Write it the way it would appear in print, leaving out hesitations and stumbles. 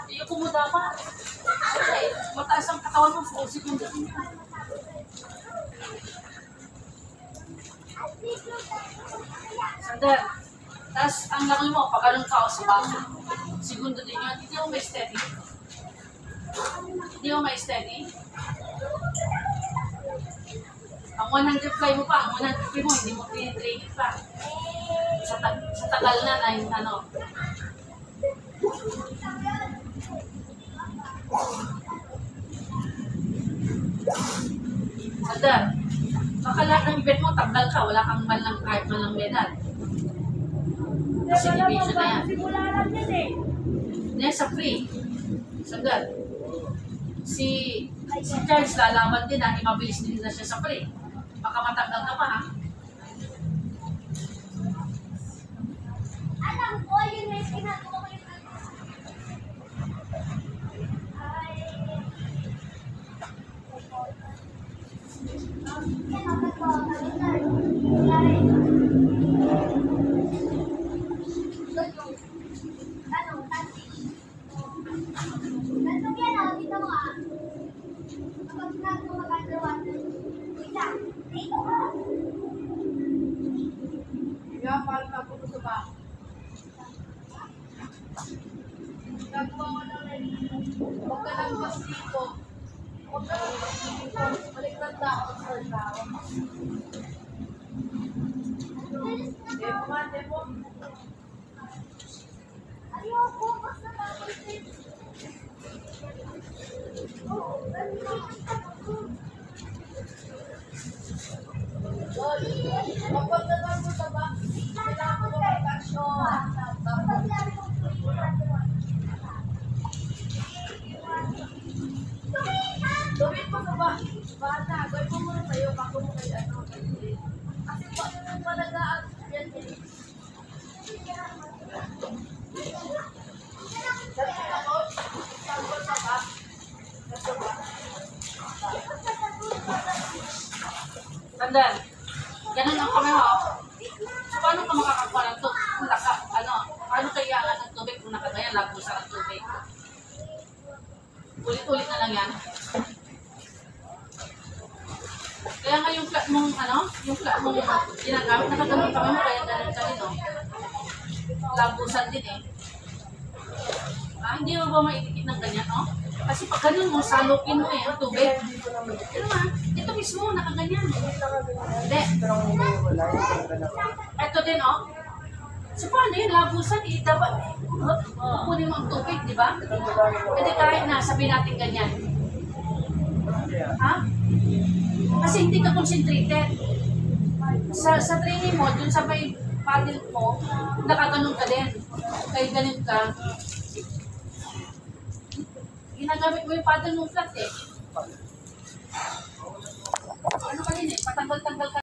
Iyo kumuda pa. Mataas ang katawan mo, 4 seconds. Sandal. Tapos ang laki mo, pag anong tao sa baka. Segundo din yun. Hindi mo may steady. Hindi mo may steady. Ang 100 fly mo pa, ang 100 fly mo, hindi mo tinitrain pa. Sa tagal na yung ano. Sandal. Baka lahat ng event mo, tanggal ka, wala kang man lang kahit man lang medal. Kasi division na yan. Simula lang yan eh. Yan sa free. Sandal. Si Charles lalaman din na mabilis din na siya sa free. Baka matanggal ka pa ha. Alam ko, yun na yung ginagawa ko yung Huwag ka lang pastiko. Huwag ka lang pastiko. Baliktad na ako sa tao. Demo. ayoko, basta natin. Kapag naman mo sa ba, kailangan mo mag-action. Gawin mo sa ba? Bata, gawin mo muna sa'yo bago mo kayo ano. Kasi paano nang malagaan yan eh. Kasi ako, sagot sa ba? Tandaan, ganun ang kami ho. So, paano ka makakakuha ng tubig? Paano kaya ng tubig kung nakagaya, lago sa tubig? Ulit-ulit na lang yan. Kaya nga yung flat mong, ginagamit, nakagamit kami mo, kaya ganun ka rin, no? Labusan din eh. Hindi mo ba maitikit ng ganyan, no? Kasi pag ganun mo, salukin mo eh, ang tubig. Pero ito mismo, nakaganyan. Hindi. Ito din, oh. So paano yun, labusan, dapat, kukunin mo ang tubig, di ba? Pwede kahit na, sabihin natin ganyan. Ha? Kasi hindi ka concentrated. Sa training mo, dun sa may paddle mo, nakaganon ka din. Kaya ganun ka. Ginagamit mo yung paddle mo flat eh. Ano ka din eh, patanggal-tanggal ka.